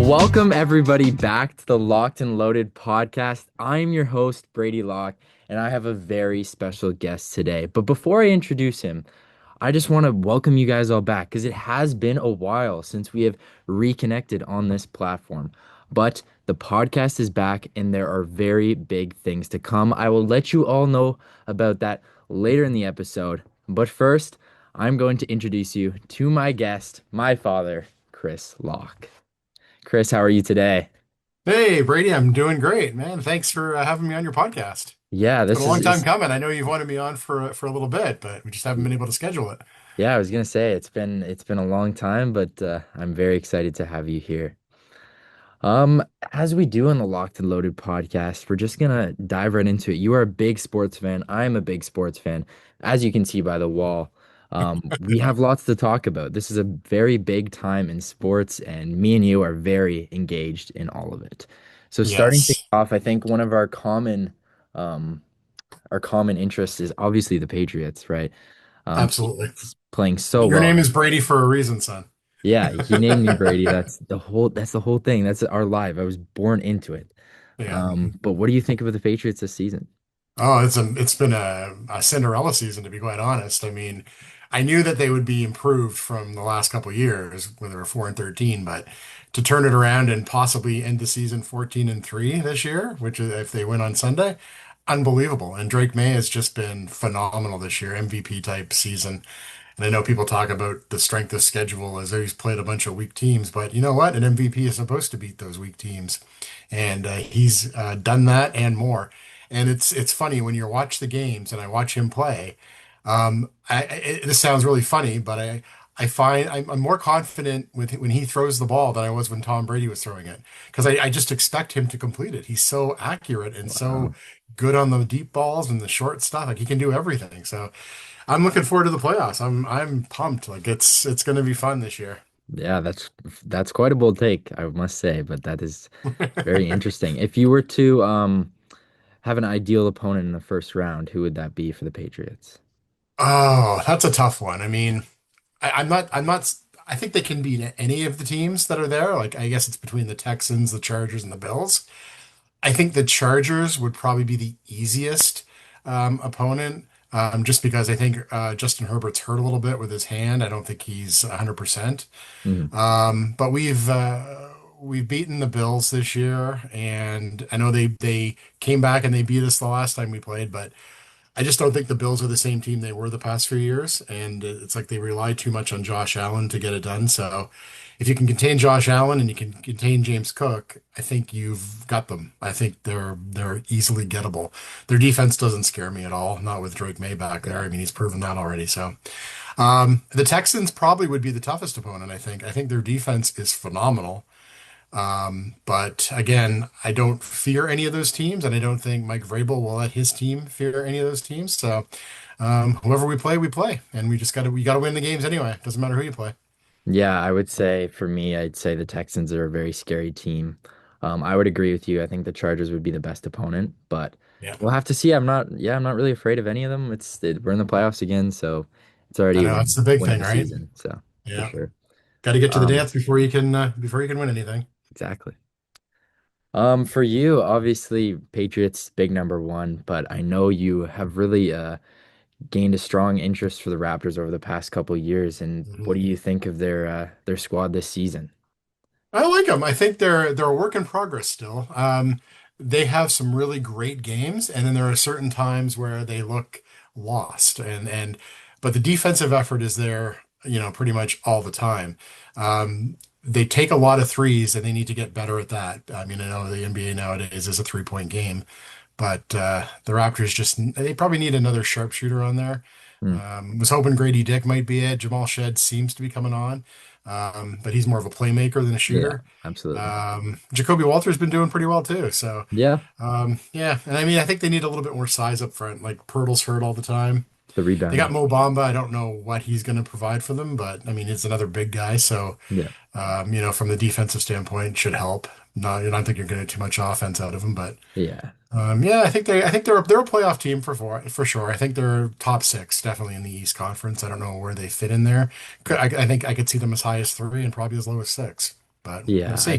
Welcome, everybody, back to the Locked and Loaded podcast. I'm your host, Brady Locke, and I have a very special guest today. But before I introduce him, I just want to welcome you guys all back because it has been a while since we have reconnected on this platform. But the podcast is back, and there are very big things to come. I will let you all know about that later in the episode. But first, I'm going to introduce you to my guest, my father, Chris Locke. Chris, how are you today? Hey, Brady, I'm doing great, man. Thanks for having me on your podcast. Yeah, It's been this a is, long time is coming. I know you've wanted me on for a little bit, but we just haven't been able to schedule it. yeah, I was gonna say it's been a long time, but I'm very excited to have you here. As we do on the Locked and Loaded podcast, we're just gonna dive right into it. You are a big sports fan. I'm a big sports fan, as you can see by the wall. We have lots to talk about. This is a very big time in sports, and me and you are very engaged in all of it. So starting things Yes, off, I think one of um, our common interest is obviously the Patriots, right? absolutely. He's playing so Your well. name is Brady for a reason, son. Yeah, you named me Brady. That's the whole thing. That's our life. I was born into it. Yeah. But what do you think about the Patriots this season? Oh, it's been a Cinderella season, to be quite honest. I mean, I knew that they would be improved from the last couple of years when they were 4-13, but to turn it around and possibly end the season 14-3 this year, which is if they win on Sunday, unbelievable. And Drake May has just been phenomenal this year, MVP type season. And I know people talk about the strength of schedule as though he's played a bunch of weak teams, but you know what? An MVP is supposed to beat those weak teams, and he's done that and more. And it's funny when you watch the games and I watch him play. This sounds really funny, but I find I'm more confident with when he throws the ball than I was when Tom Brady was throwing it because I just expect him to complete it. He's so accurate and so Wow. good on the deep balls and the short stuff. Like he can do everything. So I'm looking forward to the playoffs. I'm pumped. Like it's going to be fun this year. Yeah, that's quite a bold take, I must say, but that is very interesting. If you were to have an ideal opponent in the first round, who would that be for the Patriots? Oh, that's a tough one. I mean, I'm not, I think they can beat any of the teams that are there. Like, I guess it's between the Texans, the Chargers, and the Bills. I think the Chargers would probably be the easiest opponent, just because I think Justin Herbert's hurt a little bit with his hand. I don't think he's 100%. Mhm. But we've beaten the Bills this year, and I know they came back and they beat us the last time we played, but I just don't think the Bills are the same team they were the past few years, and it's like they rely too much on Josh Allen to get it done. So if you can contain Josh Allen and you can contain James Cook, I think you've got them. I think they're easily gettable. Their defense doesn't scare me at all, not with Drake May back there. Yeah. I mean, he's proven that already. So the Texans probably would be the toughest opponent, I think. I think their defense is phenomenal. But again, I don't fear any of those teams, and I don't think Mike Vrabel will let his team fear any of those teams. So, whoever we play, and we gotta win the games anyway. Doesn't matter who you play. Yeah, I would say for me, I'd say the Texans are a very scary team. I would agree with you. I think the Chargers would be the best opponent, but Yeah, we'll have to see. I'm not really afraid of any of them. We're in the playoffs again, so it's I already know that's the big win of thing, the right? season. So for Yeah, sure. got to get to the Um, dance before you can win anything. exactly. For you, obviously, Patriots big number one, but I know you have really gained a strong interest for the Raptors over the past couple years. And what Mhm. do you think of their squad this season? I like them. I think they're a work in progress still. They have some really great games, and then there are certain times where they look lost. But the defensive effort is there, pretty much all the time. They take a lot of threes, and they need to get better at that. I mean, I know the NBA nowadays is a three-point game, but the Raptors they probably need another sharpshooter on there. Hmm. Was hoping Grady Dick might be it. Jamal Shed seems to be coming on, but he's more of a playmaker than a Yeah, shooter. absolutely. Jacoby Walter's been doing pretty well too. So Yeah, yeah, and I mean I think they need a little bit more size up front. Like Pirtle's hurt all the time. the They got rebounding. Mo Bamba. I don't know what he's going to provide for them, but I mean it's another big guy. So Yeah, from the defensive standpoint, should help. No, I don't think you're getting too much offense out of them, but yeah, yeah, I think they're a playoff team for sure. I think they're top six, definitely in the East Conference. I don't know where they fit in there. I think I could see them as high as three and probably as low as six. but we'll Yeah, see.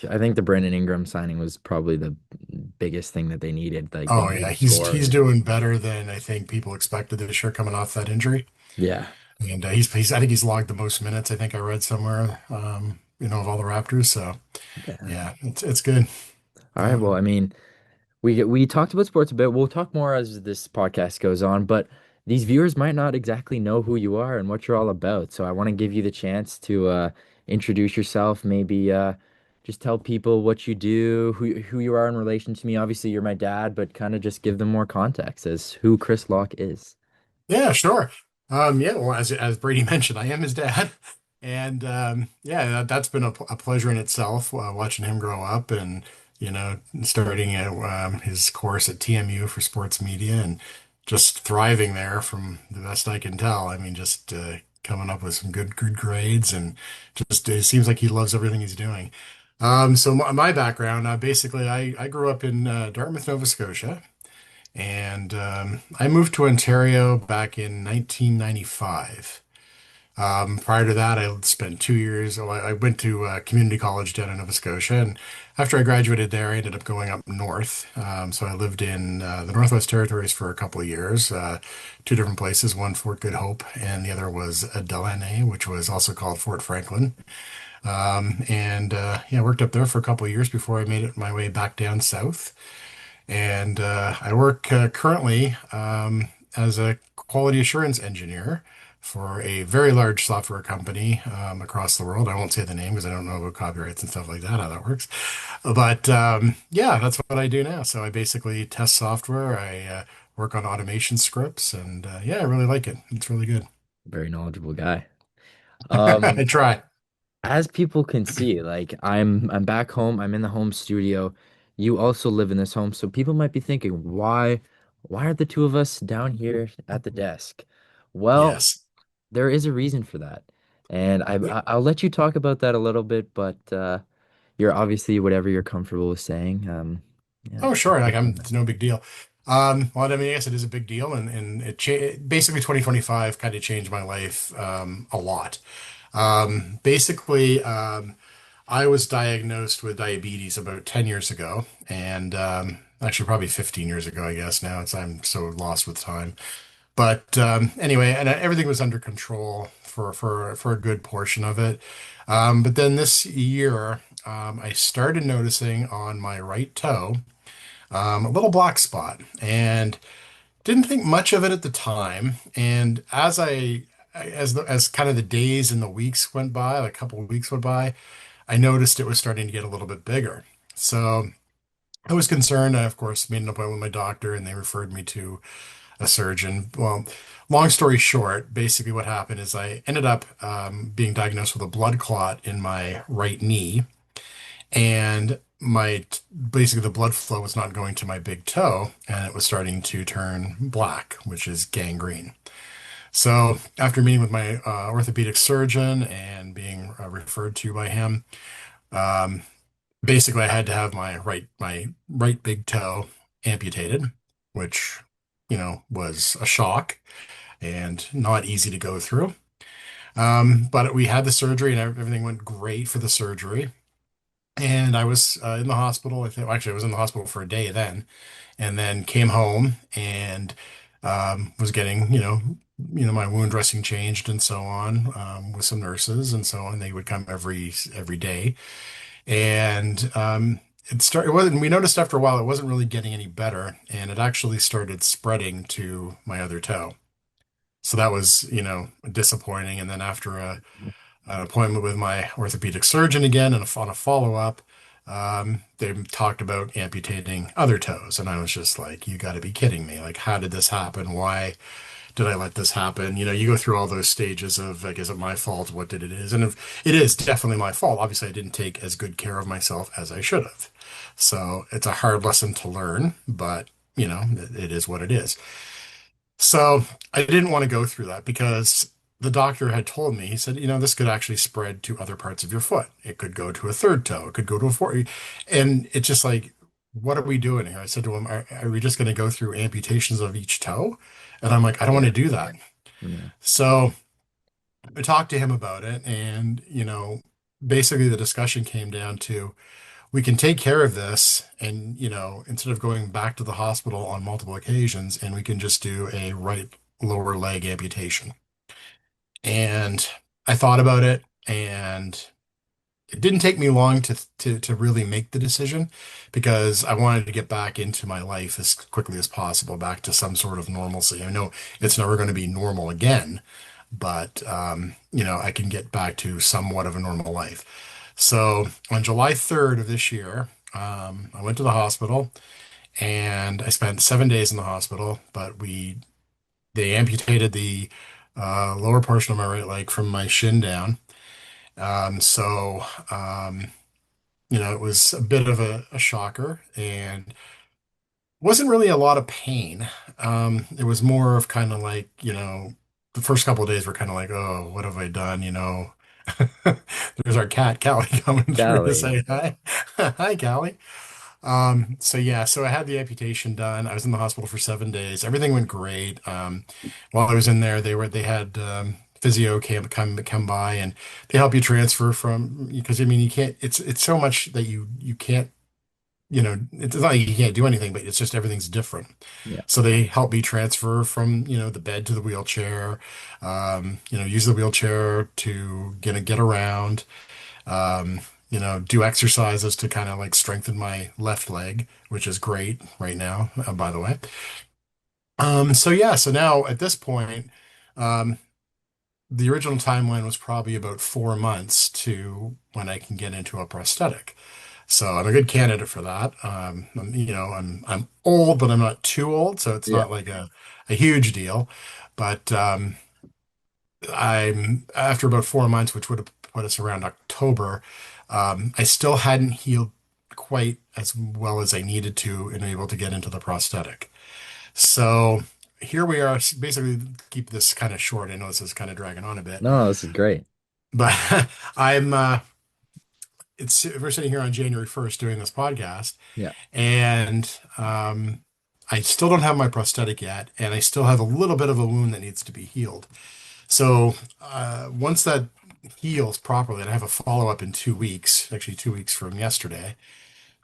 I think the Brandon Ingram signing was probably the biggest thing that they needed. Like they Oh yeah, needed a he's scorer. doing better than I think people expected this year coming off that injury. Yeah. And he's I think he's logged the most minutes. I think I read somewhere, of all the Raptors. So Yeah. yeah, it's good. All right. Well, Um, I mean, we talked about sports a bit. We'll talk more as this podcast goes on, but these viewers might not exactly know who you are and what you're all about. So I want to give you the chance to introduce yourself, maybe just tell people what you do, who you are in relation to me. Obviously, you're my dad, but kind of just give them more context as who Chris Locke is. Yeah, sure. Yeah, well, as Brady mentioned, I am his dad, and yeah, that's been a pleasure in itself, watching him grow up and starting his course at TMU for sports media and just thriving there from the best I can tell. I mean, just coming up with some good grades and just it seems like he loves everything he's doing. So my background, basically, I grew up in Dartmouth, Nova Scotia. And I moved to Ontario back in 1995. Prior to that, I spent 2 years. I went to community college down in Nova Scotia. And after I graduated there, I ended up going up north. So I lived in the Northwest Territories for a couple of years, two different places, one Fort Good Hope, and the other was Delaney, which was also called Fort Franklin. And yeah, I worked up there for a couple of years before I made it my way back down south. And I work currently as a quality assurance engineer for a very large software company across the world. I won't say the name because I don't know about copyrights and stuff like that, how that works. But yeah, that's what I do now. So I basically test software. I work on automation scripts, and yeah, I really like it. It's really good. Very knowledgeable guy. I Um, try. as people can see, like I'm back home, I'm in the home studio. You also live in this home, so people might be thinking, why are the two of us down here at the desk? Well, Yes. there is a reason for that. And I'll let you talk about that a little bit, but you're obviously whatever you're comfortable with saying. Yeah, Oh, sure. Like take it I'm, from there. it's no big deal. Well, I mean, I guess it is a big deal, and basically 2025 kind of changed my life a lot. Basically, I was diagnosed with diabetes about 10 years ago, and actually probably 15 years ago, I guess now. I'm so lost with time. But anyway, and everything was under control for a good portion of it. But then this year, I started noticing on my right toe a little black spot, and didn't think much of it at the time. And as kind of the days and the weeks went by, like a couple of weeks went by, I noticed it was starting to get a little bit bigger. So I was concerned. I, of course, made an appointment with my doctor, and they referred me to a surgeon. Well, long story short, basically what happened is I ended up being diagnosed with a blood clot in my right knee, and basically the blood flow was not going to my big toe, and it was starting to turn black, which is gangrene. So after meeting with my orthopedic surgeon and being referred to by him, um, basically I had to have my right big toe amputated, which was a shock and not easy to go through. But we had the surgery and everything went great for the surgery. And I was in the hospital. I think, well, actually, I was in the hospital for a day then, and then came home and was getting, my wound dressing changed and so on with some nurses and so on. They would come every day, and it started. It wasn't. We noticed after a while it wasn't really getting any better, and it actually started spreading to my other toe. So that was, disappointing. And then after an appointment with my orthopedic surgeon again and on a follow-up, they talked about amputating other toes. And I was just like, you got to be kidding me. Like, how did this happen? Why did I let this happen? You go through all those stages of like, is it my fault? What did it is? And if it is definitely my fault, obviously I didn't take as good care of myself as I should have. So it's a hard lesson to learn, but it is what it is. So I didn't want to go through that because the doctor had told me, he said, this could actually spread to other parts of your foot. It could go to a third toe. It could go to a fourth. And it's just like, what are we doing here? I said to him, are we just going to go through amputations of each toe? And I'm like, I don't want to Yeah, do that. yeah, So I talked to him about it, and basically the discussion came down to we can take care of this and, instead of going back to the hospital on multiple occasions, and we can just do a right lower leg amputation. And I thought about it, and it didn't take me long to really make the decision because I wanted to get back into my life as quickly as possible, back to some sort of normalcy. I know it's never going to be normal again, but I can get back to somewhat of a normal life. So on July 3rd of this year, I went to the hospital and I spent 7 days in the hospital, but they amputated the lower portion of my right leg from my shin down. So, it was a bit of a shocker and wasn't really a lot of pain. It was more of kind of like, the first couple of days were kind of like, oh, what have I done? There's our cat, Callie, coming through to Golly. say hi. Hi, Callie. So yeah, so I had the amputation done. I was in the hospital for 7 days. Everything went great. While I was in there, they had physio come by and they help you transfer from because I mean you can't. It's so much that you can't. It's not like you can't do anything, but it's just everything's different. Yeah. So they help me transfer from the bed to the wheelchair. Use the wheelchair to get around do exercises to kind of like strengthen my left leg, which is great right now, by the way. So yeah, so now at this point, um, the original timeline was probably about 4 months to when I can get into a prosthetic. So I'm a good candidate for that. I'm old, but I'm not too old, so it's Yeah. not like a huge deal. But I'm after about 4 months, which would have put us around October. I still hadn't healed quite as well as I needed to and able to get into the prosthetic. So here we are, basically keep this kind of short. I know this is kind of dragging on a bit, No, this is great. but I'm we're sitting here on January 1st doing this podcast, Yeah. and I still don't have my prosthetic yet, and I still have a little bit of a wound that needs to be healed. So once that heals properly, and I have a follow-up in 2 weeks, actually 2 weeks from yesterday,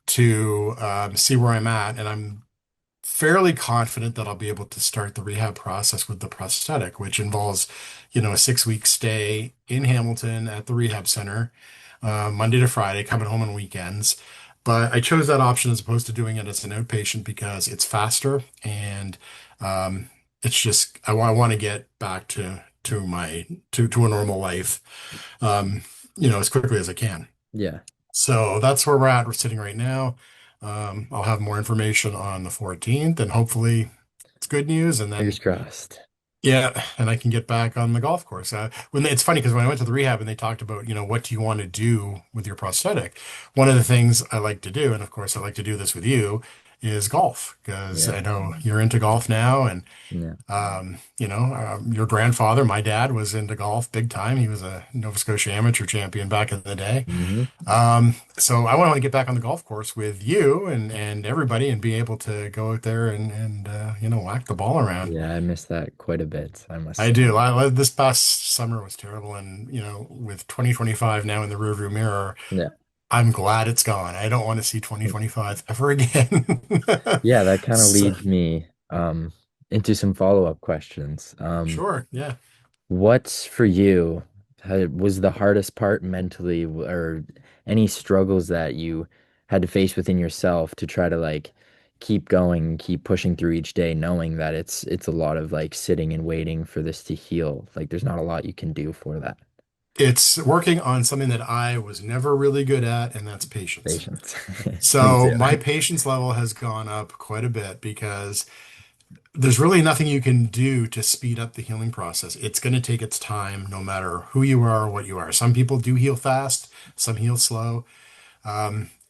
to see where I'm at, and I'm fairly confident that I'll be able to start the rehab process with the prosthetic, which involves, a 6 week stay in Hamilton at the rehab center, Monday to Friday, coming home on weekends. But I chose that option as opposed to doing it as an outpatient because it's faster and it's just I want to get back to a normal life, as quickly as I can. Yeah. So that's where we're at. We're sitting right now. I'll have more information on the 14th, and hopefully it's good news. And Fingers then, crossed. yeah, and I can get back on the golf course. It's funny because when I went to the rehab and they talked about, what do you want to do with your prosthetic? One of the things I like to do, and of course I like to do this with you, is golf because Yeah. I know you're into golf now, and Yeah. your grandfather, my dad, was into golf big time. He was a Nova Scotia amateur champion back in the day. Hmm. So I want to get back on the golf course with you and everybody and be able to go out there and whack the ball around. Yeah, I miss that quite a bit, I must I say. do. This past summer was terrible, and with 2025 now in the rearview mirror, Yeah. I'm glad it's gone. I don't want to see 2025 ever again. Yeah, that kind of So, leads me into some follow-up questions. sure, yeah. What's for you was the hardest part mentally, or any struggles that you had to face within yourself to try to like keep going, keep pushing through each day, knowing that it's a lot of like sitting and waiting for this to heal. Like there's not a lot you can do for that. It's working on something that I was never really good at, and that's patience. Patience. Me So too. my patience level has gone up quite a bit because there's really nothing you can do to speed up the healing process. It's going to take its time, no matter who you are or what you are. Some people do heal fast, some heal slow.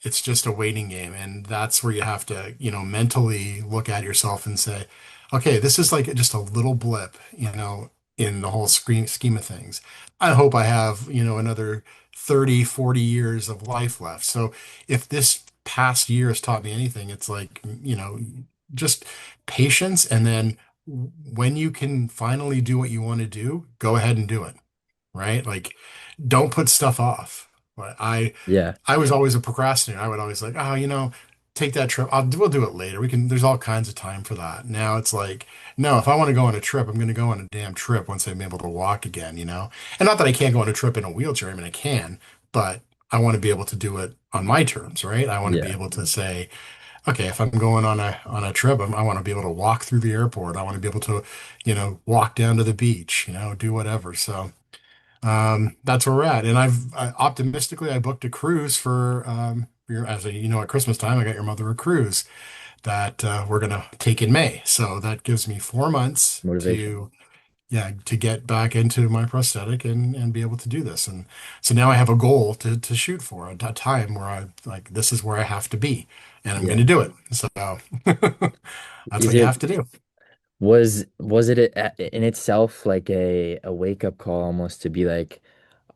It's just a waiting game. And that's where you have to, mentally look at yourself and say, okay, this is like just a little blip, in the whole scheme of things. I hope I have, another 30, 40 years of life left. So if this past year has taught me anything, it's like, just patience. And then when you can finally do what you want to do, go ahead and do it, right? Like, don't put stuff off. But I Yeah. I was always a procrastinator. I would always like, oh, take that trip. We'll do it later. There's all kinds of time for that. Now it's like, no, if I want to go on a trip, I'm going to go on a damn trip once I'm able to walk again. And not that I can't go on a trip in a wheelchair. I mean, I can, but I want to be able to do it on my terms, right? I want to be Yeah. able to say, okay, if I'm going on a trip, I want to be able to walk through the airport. I want to be able to, walk down to the beach, do whatever. So that's where we're at. And optimistically, I booked a cruise for at Christmas time, I got your mother a cruise that we're gonna take in May. So that gives me 4 months Motivation. to yeah to get back into my prosthetic and be able to do this. And so now I have a goal to shoot for, a time where I like this is where I have to be, and I'm Yeah. gonna do it. So that's Is what you it have to do. was it in itself like a wake up call almost to be like,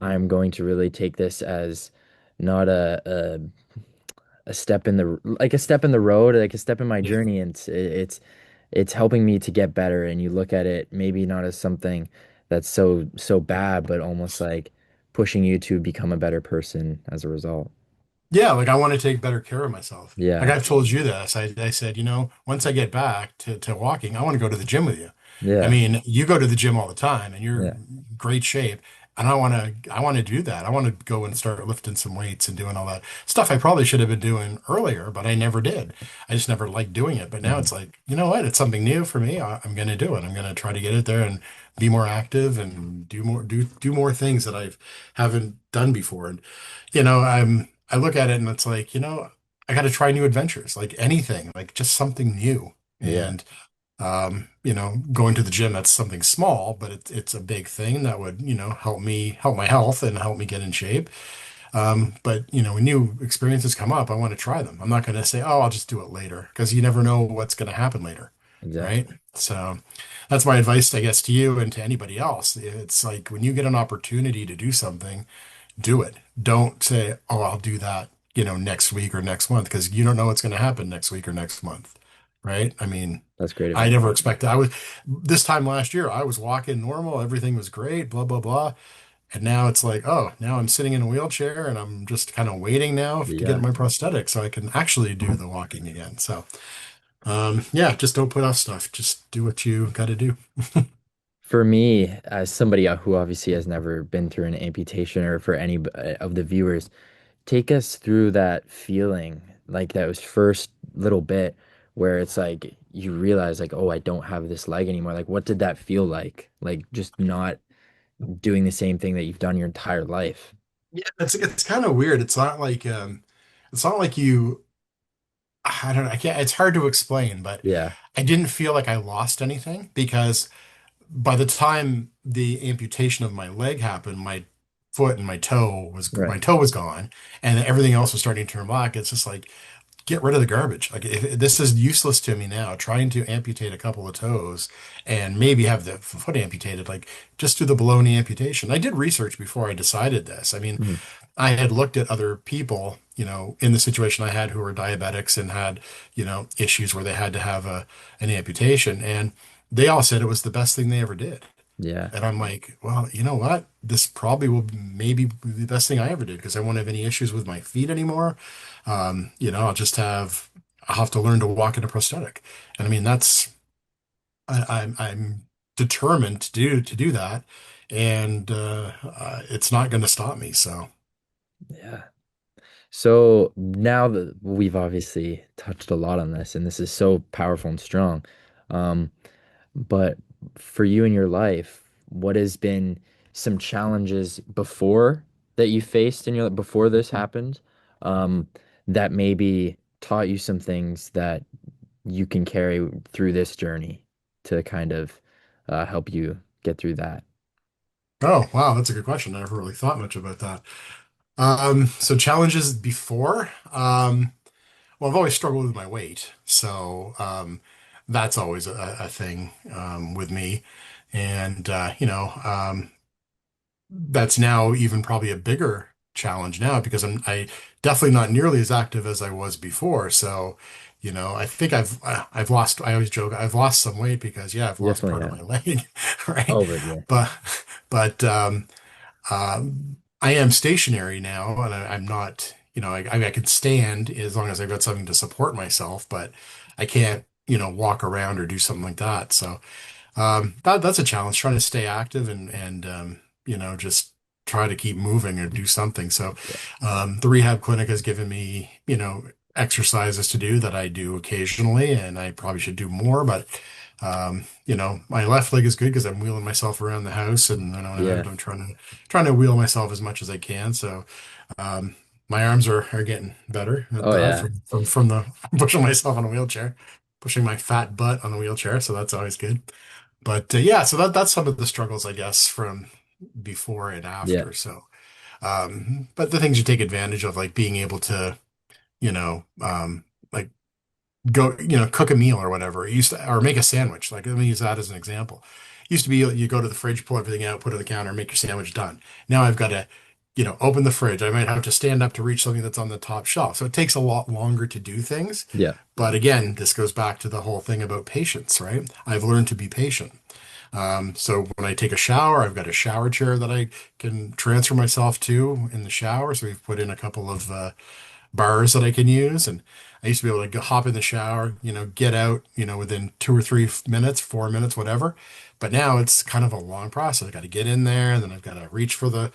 I'm going to really take this as not a step in the like a step in the road, like a step in my Yeah. journey, and it's helping me to get better. And you look at it maybe not as something that's so bad, but almost like pushing you to become a better person as a result. Yeah, like I want to take better care of myself. Like Yeah. I've told you this. I said, once I get back to walking, I want to go to the gym with you. I Yeah. mean, you go to the gym all the time and you're Yeah. in great shape. And I want to do that. I want to go and start lifting some weights and doing all that stuff I probably should have been doing earlier, but I never did. I just never liked doing it. But now Mhm. it's like, you know what? It's something new for me. I'm going to do it. I'm going to try to get it there and be more active and do more things that I haven't done before. And I look at it and it's like, I got to try new adventures, like anything, like just something new. Yeah. And going to the gym, that's something small, but it's a big thing that would, help my health and help me get in shape. But when new experiences come up, I want to try them. I'm not going to say, oh, I'll just do it later, because you never know what's going to happen later, right? Exactly. So that's my advice, I guess, to you and to anybody else. It's like when you get an opportunity to do something, do it. Don't say, oh, I'll do that, next week or next month, because you don't know what's going to happen next week or next month, right? I mean, That's great I advice. never expected. This time last year, I was walking normal, everything was great, blah, blah, blah. And now it's like, oh, now I'm sitting in a wheelchair and I'm just kind of waiting now to get Yeah. my prosthetic so I can actually do the walking again. So, yeah, just don't put off stuff. Just do what you got to do. For me, as somebody who obviously has never been through an amputation, or for any of the viewers, take us through that feeling, like that was first little bit where it's like you realize like, oh, I don't have this leg anymore. Like, what did that feel like? Like just not doing the same thing that you've done your entire life. Yeah, it's kind of weird. It's not like you. I don't know. I can't. It's hard to explain, but Yeah. I didn't feel like I lost anything because by the time the amputation of my leg happened, my Right. toe was gone, and everything else was starting to turn black. It's just like get rid of the garbage. Like if this is useless to me now, trying to amputate a couple of toes and maybe have the foot amputated, like just do the below knee amputation. I did research before I decided this. I mean, Mhm. I had looked at other people, in the situation I had who were diabetics and had, issues where they had to have an amputation, and they all said it was the best thing they ever did. Yeah. And I'm like, well, you know what? This probably will maybe be the best thing I ever did because I won't have any issues with my feet anymore. I'll have to learn to walk in a prosthetic. And I mean, I'm determined to do that. And it's not going to stop me. So, Yeah. So now that we've obviously touched a lot on this, and this is so powerful and strong, um, but for you in your life, what has been some challenges before that you faced in your before this happened, um, that maybe taught you some things that you can carry through this journey to kind of help you get through that? oh, wow, that's a good question. I never really thought much about that. So challenges before. Well, I've always struggled with my weight, so that's always a thing with me, and that's now even probably a bigger challenge now because I definitely not nearly as active as I was before. So, I think I've lost. I always joke I've lost some weight because yeah, I've You lost definitely part of have. my leg, right? Over, yeah. But but um, I am stationary now, and I'm not, I can stand as long as I've got something to support myself, but I can't, walk around or do something like that. So that's a challenge, trying to stay active and just try to keep moving or do something. So Yeah. the rehab clinic has given me, exercises to do that I do occasionally, and I probably should do more, but my left leg is good because I'm wheeling myself around the house, and Yeah. I'm trying to wheel myself as much as I can. So um, my arms are getting better at Oh that yeah. from the pushing myself on a wheelchair, pushing my fat butt on the wheelchair. So that's always good. But yeah, so that's some of the struggles, I guess, from before and Yeah. after. So, but the things you take advantage of, like being able to, like go, cook a meal or whatever. It used to, or make a sandwich. Like, let me use that as an example. It used to be you go to the fridge, pull everything out, put it on the counter, make your sandwich done. Now I've got to, open the fridge. I might have to stand up to reach something that's on the top shelf. So it takes a lot longer to do things. Yeah. But again, this goes back to the whole thing about patience, right? I've learned to be patient. So when I take a shower, I've got a shower chair that I can transfer myself to in the shower. So we've put in a couple of bars that I can use. And I used to be able to hop in the shower, get out, within 2 or 3 minutes, 4 minutes, whatever. But now it's kind of a long process. I got to get in there, and then I've got to reach for the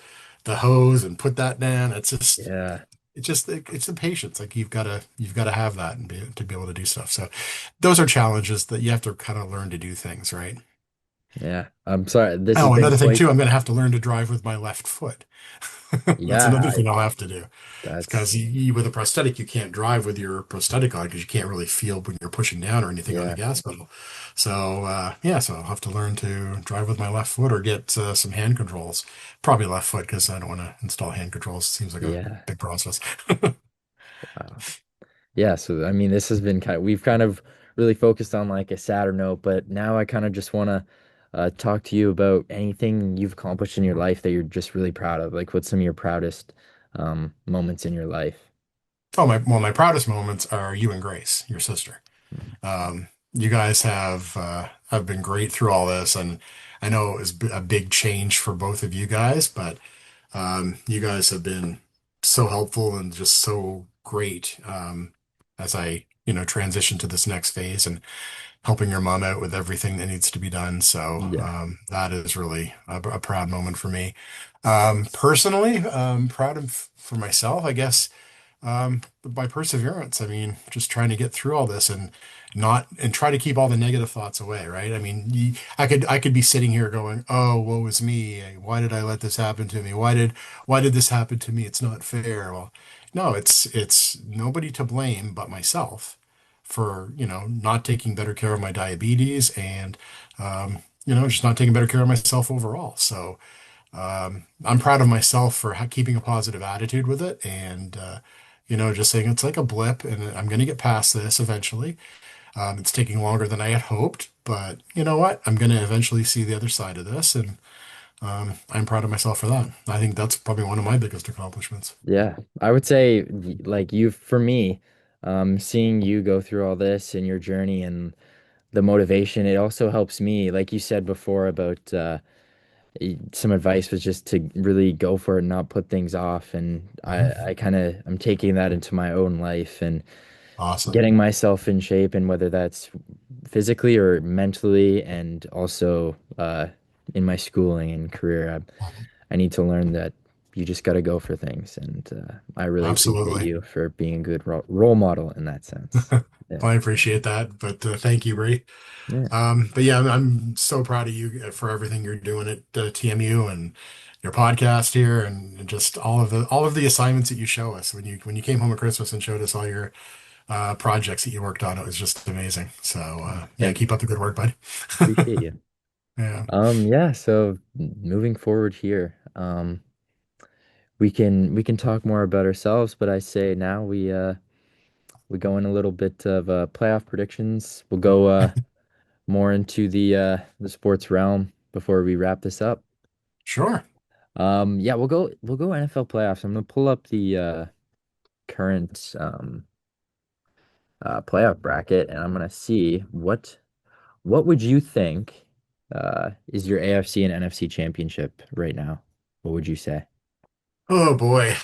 hose and put that down. Yeah. It's the patience. Like you've got to have that and to be able to do stuff. So those are challenges that you have to kind of learn to do things, right? Yeah. I'm sorry. This has Oh, been another thing quite, too, I'm going to have to learn to drive with my left foot. That's yeah, another thing I'll have to do. It's that's because with a prosthetic, you can't drive with your prosthetic on because you can't really feel when you're pushing down or anything on the yeah. gas pedal. So yeah, so I'll have to learn to drive with my left foot or get some hand controls. Probably left foot because I don't want to install hand controls. It seems like a Yeah. big process. Wow. Yeah, so I mean, this has been we've kind of really focused on like a sadder note, but now I kind of just want to talk to you about anything you've accomplished in your life that you're just really proud of. Like, what's some of your proudest moments in your life? Oh, my proudest moments are you and Grace, your sister. You guys have been great through all this, and I know it was a big change for both of you guys, but you guys have been so helpful and just so great as I, transition to this next phase and helping your mom out with everything that needs to be done. So Yeah. that is really a proud moment for me. Personally, proud of for myself, I guess by perseverance. I mean, just trying to get through all this and not and try to keep all the negative thoughts away, right? I mean, I could be sitting here going, "Oh, woe is me. Why did I let this happen to me? Why did this happen to me? It's not fair." Well, no, it's nobody to blame but myself for, not taking better care of my diabetes and just not taking better care of myself overall. So, I'm proud of myself for keeping a positive attitude with it and, just saying it's like a blip and I'm going to get past this eventually. It's taking longer than I had hoped, but you know what? I'm going to eventually see the other side of this and I'm proud of myself for that. I think that's probably one of my biggest accomplishments. Yeah. I would say like you for me, seeing you go through all this and your journey and the motivation, it also helps me, like you said before about some advice was just to really go for it and not put things off. And I Mhm. kind of I'm taking that into my own life and Awesome. getting myself in shape, and whether that's physically or mentally, and also in my schooling and career, I need to learn that you just got to go for things. And I really appreciate Absolutely. you for being a good role model in that sense. Yeah. I appreciate that, but thank you, Bree. Yeah. But yeah, I'm so proud of you for everything you're doing at TMU and your podcast here, and just all of the assignments that you show us when you came home at Christmas and showed us all your projects that you worked on. It was just amazing. So yeah, Thank you. keep up the good work, bud. Appreciate you. Yeah, Yeah, so moving forward here, we can talk more about ourselves, but I say now we go in a little bit of playoff predictions. We'll go more into the sports realm before we wrap this up. sure. Yeah, we'll go NFL playoffs. I'm gonna pull up the current playoff bracket, and I'm gonna see what would you think is your AFC and NFC championship right now? What would you say? Oh boy.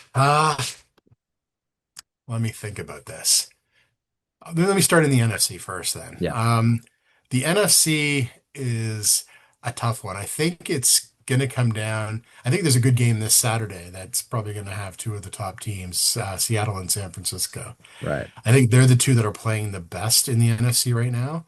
Let me think about this. Let me start in the NFC first then. Yeah, The NFC is a tough one. I think it's going to come down. I think there's a good game this Saturday that's probably going to have two of the top teams, Seattle and San Francisco. right. I think they're the two that are playing the best in the NFC right now.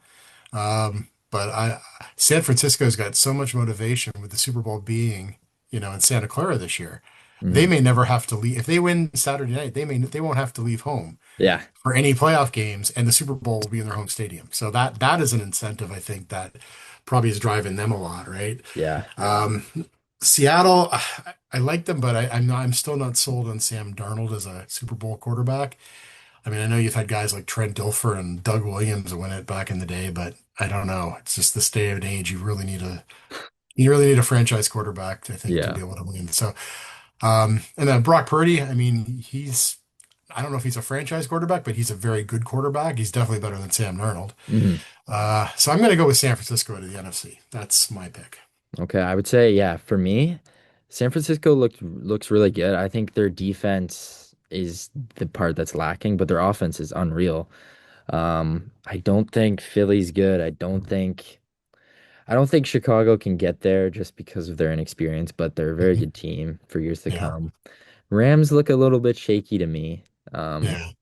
San Francisco's got so much motivation with the Super Bowl being, in Santa Clara this year. They Hmm. may never have to leave. If they win Saturday night, they won't have to leave home Yeah, for any playoff games, and the Super Bowl will be in their home stadium. So that is an incentive, I think, that probably is driving them a lot, right? yeah. Um, Seattle, I like them, but I'm still not sold on Sam Darnold as a Super Bowl quarterback. I mean, I know you've had guys like Trent Dilfer and Doug Williams win it back in the day, but I don't know. It's just this day and age. You really need a franchise quarterback, I think, to Yeah. be able to win. So, and then Brock Purdy, I mean, I don't know if he's a franchise quarterback, but he's a very good quarterback. He's definitely better than Sam Darnold. Hmm. So I'm going to go with San Francisco to the NFC. That's my pick. Okay, I would say yeah, for me, San Francisco looks really good. I think their defense is the part that's lacking, but their offense is unreal. I don't think Philly's good. I don't think Chicago can get there just because of their inexperience, but they're a very Mhm. good team for years to Yeah. come. Rams look a little bit shaky to me. Um, Yeah.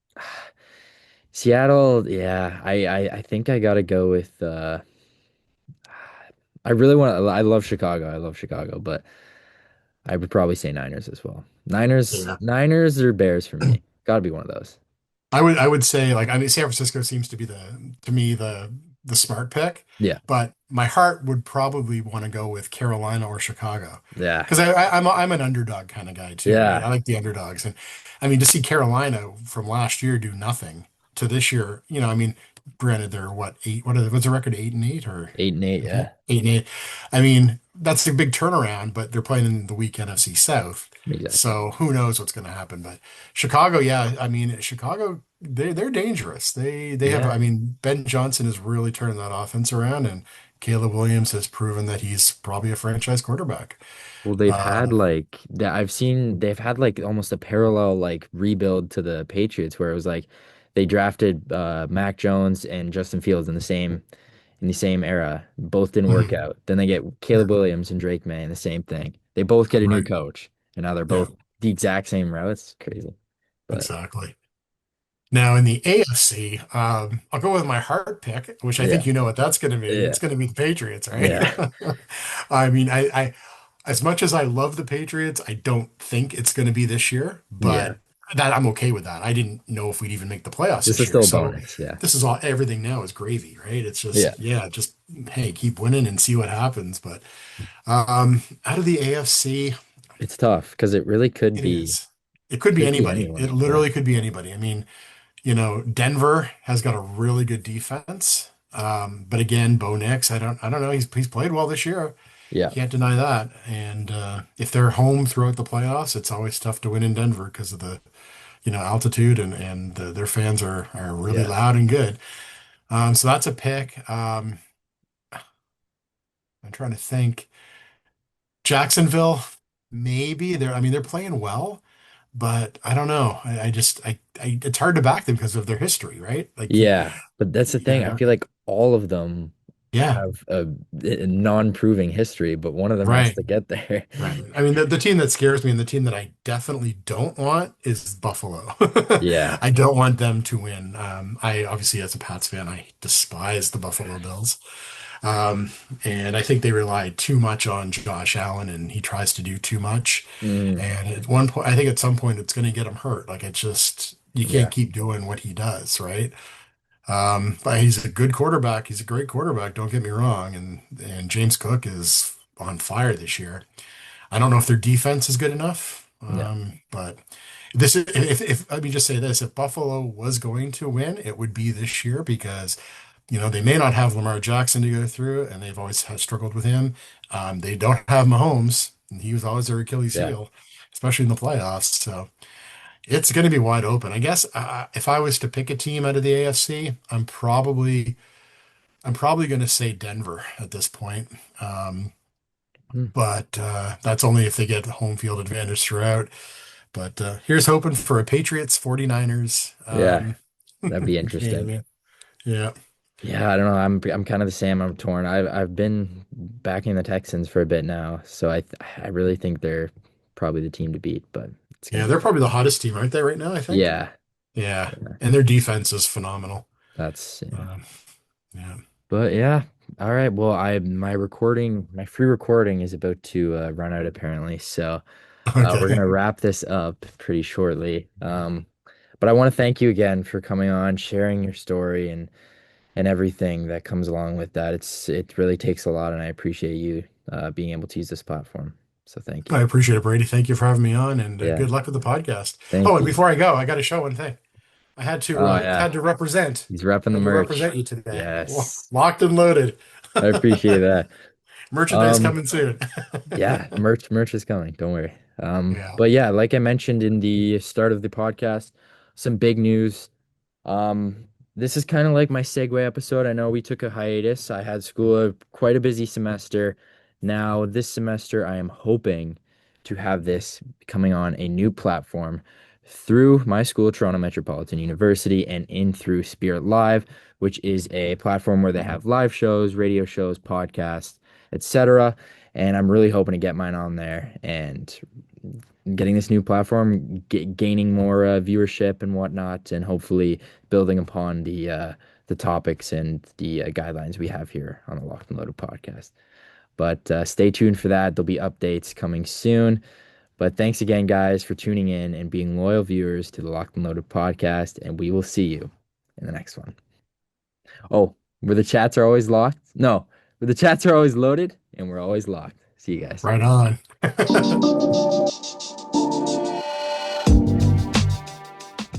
Seattle, yeah, I think I gotta go with I love Chicago. I love Chicago, but I would probably say Niners as well. Niners, Yeah. Niners or Bears for me. Gotta be one of those. I would say like I mean San Francisco seems to be to me the smart pick, Yeah. but my heart would probably want to go with Carolina or Chicago Yeah. because I'm an underdog kind of guy too, right? I Yeah. like the underdogs, and I mean to see Carolina from last year do nothing to this year, I mean, granted they're what eight? What's the record? 8-8 or 8-8, yeah. 8-8? I mean that's a big turnaround, but they're playing in the weak NFC South. Exactly. So who knows what's going to happen? But Chicago, yeah, I mean Chicago, they're dangerous. They have, I Yeah. mean, Ben Johnson has really turned that offense around, and Caleb Williams has proven that he's probably a franchise quarterback. Well, they've had Um, like that I've seen they've had like almost a parallel like rebuild to the Patriots where it was like they drafted Mac Jones and Justin Fields in the same era. Both didn't work mhm, out. Then they get yeah, Caleb Williams and Drake May, and the same thing. They both get a new right, coach, and now they're yeah, both the exact same routes. Crazy. But exactly. Now in the AFC, I'll go with my heart pick, which I think yeah. you know what that's going to be. Yeah. It's going to be the Patriots, right? Yeah. I mean, as much as I love the Patriots, I don't think it's going to be this year, Yeah. but that I'm okay with that. I didn't know if we'd even make the playoffs This this is year. still a So bonus. Yeah. this is everything now is gravy, right? It's Yeah. just, yeah, just, hey, keep winning and see what happens. But out of the AFC, It's tough because it really could it be is. It could be could be anybody. It anyone. Yeah. literally could be anybody. I mean, Denver has got a really good defense. But again, Bo Nix, I don't know. He's played well this year. Yeah. Can't deny that. And if they're home throughout the playoffs, it's always tough to win in Denver because of the, altitude and their fans are really Yeah. loud and good. So that's a pick. I'm trying to think. Jacksonville, maybe I mean, they're playing well, but I don't know. It's hard to back them because of their history, right? Like Yeah. But that's the thing. I feel like all of them yeah, have a non-proving history, but one of them has right. to get there. Right. I mean, the team that scares me and the team that I definitely don't want is Buffalo. Yeah. I don't want them to win. I obviously, as a Pats fan, I despise the Buffalo Bills. Um, and I think they rely too much on Josh Allen, and he tries to do too much. Mm, And at one point, I think at some point it's going to get him hurt. Like it's just, you can't yeah. keep doing what he does, right? But he's a good quarterback. He's a great quarterback. Don't get me wrong. And James Cook is on fire this year. I don't know if their defense is good enough, Yeah. but this is if let me just say this: if Buffalo was going to win, it would be this year because they may not have Lamar Jackson to go through, and they've always struggled with him. They don't have Mahomes, and he was always their Achilles Yeah. heel, especially in the playoffs. So it's going to be wide open. I guess if I was to pick a team out of the AFC, I'm probably going to say Denver at this point. Mm, But that's only if they get home field advantage throughout. But here's hoping for a Patriots 49ers Yeah, that'd be game. interesting. Yeah. Yeah. Yeah, I don't know. I'm kind of the same. I'm torn. I've been backing the Texans for a bit now, so I really think they're probably the team to beat, but it's gonna Yeah, be they're tough. probably the hottest team, aren't they, right now, I think? Yeah, Yeah. yeah, And their defense is phenomenal. that's yeah. Um, yeah. But yeah, all right. Well, my free recording is about to run out apparently, so we're Okay. gonna wrap this up pretty shortly. But I want to thank you again for coming on, sharing your story and everything that comes along with that. It really takes a lot, and I appreciate you being able to use this platform. So thank I you. appreciate it, Brady. Thank you for having me on, and Yeah, good luck with the podcast. Oh, thank and you. before I go, I got to show one thing. I Oh yeah, had to represent. he's repping the Had to merch. represent you today. Yes, Locked and loaded. I appreciate that. Merchandise Um, coming soon. yeah, merch is coming. Don't worry. Yeah. But yeah, like I mentioned in the start of the podcast, some big news. Um, this is kind of like my segue episode. I know we took a hiatus. I had school quite a busy semester. Now, this semester, I am hoping to have this coming on a new platform through my school, Toronto Metropolitan University, and in through Spirit Live, which is a platform where they have live shows, radio shows, podcasts, etc. And I'm really hoping to get mine on there and getting this new platform, gaining more viewership and whatnot, and hopefully building upon the topics and the guidelines we have here on the Locked and Loaded podcast. But stay tuned for that. There'll be updates coming soon. But thanks again, guys, for tuning in and being loyal viewers to the Locked and Loaded podcast. And we will see you in the next one. Oh, where the chats are always locked? No, where the chats are always loaded and we're always locked. See you guys. Right on.